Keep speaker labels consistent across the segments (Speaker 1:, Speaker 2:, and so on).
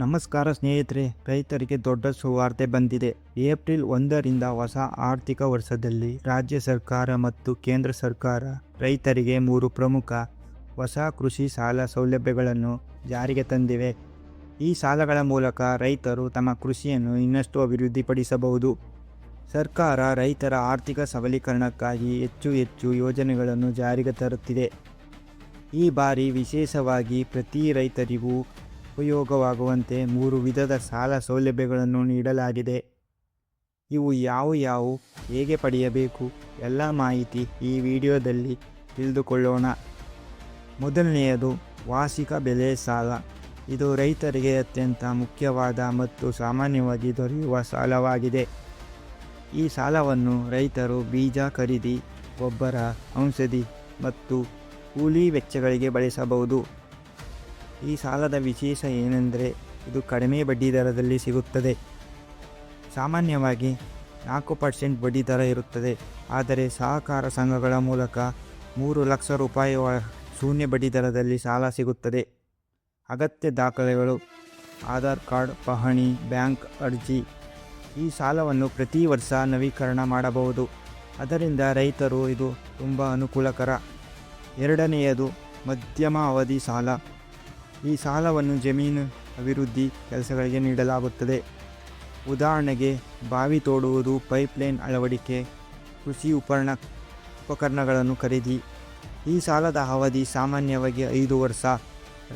Speaker 1: ನಮಸ್ಕಾರ ಸ್ನೇಹಿತರೆ, ರೈತರಿಗೆ ದೊಡ್ಡ ಸುವಾರ್ತೆ ಬಂದಿದೆ. ಏಪ್ರಿಲ್ 1ರಿಂದ ಹೊಸ ಆರ್ಥಿಕ ವರ್ಷದಲ್ಲಿ ರಾಜ್ಯ ಸರ್ಕಾರ ಮತ್ತು ಕೇಂದ್ರ ಸರ್ಕಾರ ರೈತರಿಗೆ 3 ಪ್ರಮುಖ ಹೊಸ ಕೃಷಿ ಸಾಲ ಸೌಲಭ್ಯಗಳನ್ನು ಜಾರಿಗೆ ತಂದಿವೆ. ಈ ಸಾಲಗಳ ಮೂಲಕ ರೈತರು ತಮ್ಮ ಕೃಷಿಯನ್ನು ಇನ್ನಷ್ಟು ಅಭಿವೃದ್ಧಿಪಡಿಸಬಹುದು. ಸರ್ಕಾರ ರೈತರ ಆರ್ಥಿಕ ಸಬಲೀಕರಣಕ್ಕಾಗಿ ಹೆಚ್ಚು ಯೋಜನೆಗಳನ್ನು ಜಾರಿಗೆ ತರುತ್ತಿದೆ. ಈ ಬಾರಿ ವಿಶೇಷವಾಗಿ ಪ್ರತಿ ರೈತರಿಗೂ ಉಪಯೋಗವಾಗುವಂತೆ 3 ವಿಧದ ಸಾಲ ಸೌಲಭ್ಯಗಳನ್ನು ನೀಡಲಾಗಿದೆ. ಇವು ಯಾವುವು, ಹೇಗೆ ಪಡೆಯಬೇಕು, ಎಲ್ಲ ಮಾಹಿತಿ ಈ ವಿಡಿಯೋದಲ್ಲಿ ತಿಳಿದುಕೊಳ್ಳೋಣ. ಮೊದಲನೆಯದು ವಾರ್ಷಿಕ ಬೆಳೆ ಸಾಲ. ಇದು ರೈತರಿಗೆ ಅತ್ಯಂತ ಮುಖ್ಯವಾದ ಮತ್ತು ಸಾಮಾನ್ಯವಾಗಿ ದೊರೆಯುವ ಸಾಲವಾಗಿದೆ. ಈ ಸಾಲವನ್ನು ರೈತರು ಬೀಜ ಖರೀದಿ, ಗೊಬ್ಬರ, ಔಷಧಿ ಮತ್ತು ಕೂಲಿ ವೆಚ್ಚಗಳಿಗೆ ಬಳಸಬಹುದು. ಈ ಸಾಲದ ವಿಶೇಷ ಏನೆಂದರೆ ಇದು ಕಡಿಮೆ ಬಡ್ಡಿದರದಲ್ಲಿ ಸಿಗುತ್ತದೆ. ಸಾಮಾನ್ಯವಾಗಿ 4% ಬಡ್ಡಿದರ ಇರುತ್ತದೆ. ಆದರೆ ಸಹಕಾರ ಸಂಘಗಳ ಮೂಲಕ 3 ಲಕ್ಷ ರೂಪಾಯಿ ಶೂನ್ಯ ಬಡ್ಡಿದರದಲ್ಲಿ ಸಾಲ ಸಿಗುತ್ತದೆ. ಅಗತ್ಯ ದಾಖಲೆಗಳು: ಆಧಾರ್ ಕಾರ್ಡ್, ಪಹಣಿ, ಬ್ಯಾಂಕ್ ಅರ್ಜಿ. ಈ ಸಾಲವನ್ನು ಪ್ರತಿ ವರ್ಷ ನವೀಕರಣ ಮಾಡಬಹುದು. ಅದರಿಂದ ರೈತರು ಇದು ತುಂಬ ಅನುಕೂಲಕರ. ಎರಡನೆಯದು ಮಧ್ಯಮ ಅವಧಿ ಸಾಲ. ಈ ಸಾಲವನ್ನು ಜಮೀನು ಅಭಿವೃದ್ಧಿ ಕೆಲಸಗಳಿಗೆ ನೀಡಲಾಗುತ್ತದೆ. ಉದಾಹರಣೆಗೆ ಬಾವಿ ತೋಡುವುದು, ಪೈಪ್ಲೈನ್ ಅಳವಡಿಕೆ, ಕೃಷಿ ಉಪಕರಣಗಳನ್ನು ಖರೀದಿ. ಈ ಸಾಲದ ಅವಧಿ ಸಾಮಾನ್ಯವಾಗಿ 5 ವರ್ಷ.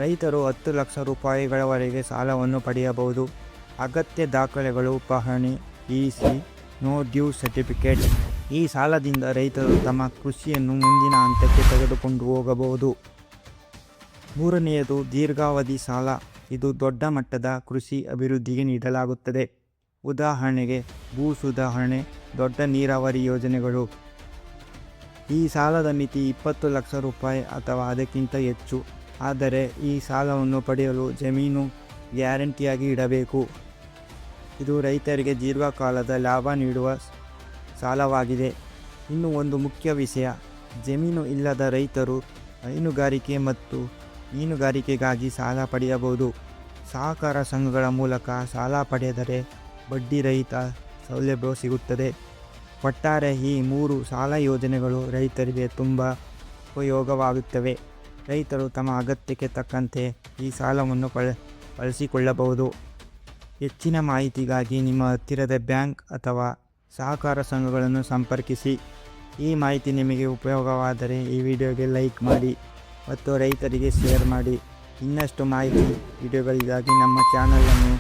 Speaker 1: ರೈತರು 10 ಲಕ್ಷ ರೂಪಾಯಿಗಳವರೆಗೆ ಸಾಲವನ್ನು ಪಡೆಯಬಹುದು. ಅಗತ್ಯ ದಾಖಲೆಗಳು: ಪಹಣಿ, ಇಸಿ, ನೋ ಡ್ಯೂ ಸರ್ಟಿಫಿಕೇಟ್. ಈ ಸಾಲದಿಂದ ರೈತರು ತಮ್ಮ ಕೃಷಿಯನ್ನು ಮುಂದಿನ ಹಂತಕ್ಕೆ ತೆಗೆದುಕೊಂಡು ಹೋಗಬಹುದು. ಮೂರನೆಯದು ದೀರ್ಘಾವಧಿ ಸಾಲ. ಇದು ದೊಡ್ಡ ಮಟ್ಟದ ಕೃಷಿ ಅಭಿವೃದ್ಧಿಗೆ ನೀಡಲಾಗುತ್ತದೆ. ಉದಾಹರಣೆಗೆ ಭೂ ಸುಧಾರಣೆ, ದೊಡ್ಡ ನೀರಾವರಿ ಯೋಜನೆಗಳು. ಈ ಸಾಲದ ಮಿತಿ 20 ಲಕ್ಷ ರೂಪಾಯಿ ಅಥವಾ ಅದಕ್ಕಿಂತ ಹೆಚ್ಚು. ಆದರೆ ಈ ಸಾಲವನ್ನು ಪಡೆಯಲು ಜಮೀನು ಗ್ಯಾರಂಟಿಯಾಗಿ ಇಡಬೇಕು. ಇದು ರೈತರಿಗೆ ದೀರ್ಘಕಾಲದ ಲಾಭ ನೀಡುವ ಸಾಲವಾಗಿದೆ. ಇನ್ನು ಒಂದು ಮುಖ್ಯ ವಿಷಯ: ಜಮೀನು ಇಲ್ಲದ ರೈತರು ಹೈನುಗಾರಿಕೆ ಮತ್ತು ಮೀನುಗಾರಿಕೆಗಾಗಿ ಸಾಲ ಪಡೆಯಬಹುದು. ಸಹಕಾರ ಸಂಘಗಳ ಮೂಲಕ ಸಾಲ ಪಡೆದರೆ ಬಡ್ಡಿರಹಿತ ಸೌಲಭ್ಯ ಸಿಗುತ್ತದೆ. ಒಟ್ಟಾರೆ ಈ 3 ಸಾಲ ಯೋಜನೆಗಳು ರೈತರಿಗೆ ತುಂಬ ಉಪಯೋಗವಾಗುತ್ತವೆ. ರೈತರು ತಮ್ಮ ಅಗತ್ಯಕ್ಕೆ ತಕ್ಕಂತೆ ಈ ಸಾಲವನ್ನು ಬಳಸಿಕೊಳ್ಳಬಹುದು. ಹೆಚ್ಚಿನ ಮಾಹಿತಿಗಾಗಿ ನಿಮ್ಮ ಹತ್ತಿರದ ಬ್ಯಾಂಕ್ ಅಥವಾ ಸಹಕಾರ ಸಂಘಗಳನ್ನು ಸಂಪರ್ಕಿಸಿ. ಈ ಮಾಹಿತಿ ನಿಮಗೆ ಉಪಯೋಗವಾದರೆ ಈ ವಿಡಿಯೋಗೆ ಲೈಕ್ ಮಾಡಿ ಮತ್ತು ರೈತರಿಗೆ ಶೇರ್ ಮಾಡಿ. ಇನ್ನಷ್ಟು ಮಾಹಿತಿ ವಿಡಿಯೋಗಳಿಗಾಗಿ ನಮ್ಮ ಚಾನಲನ್ನು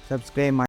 Speaker 1: ಸಬ್ಸ್ಕ್ರೈಬ್ ಮಾಡಿ.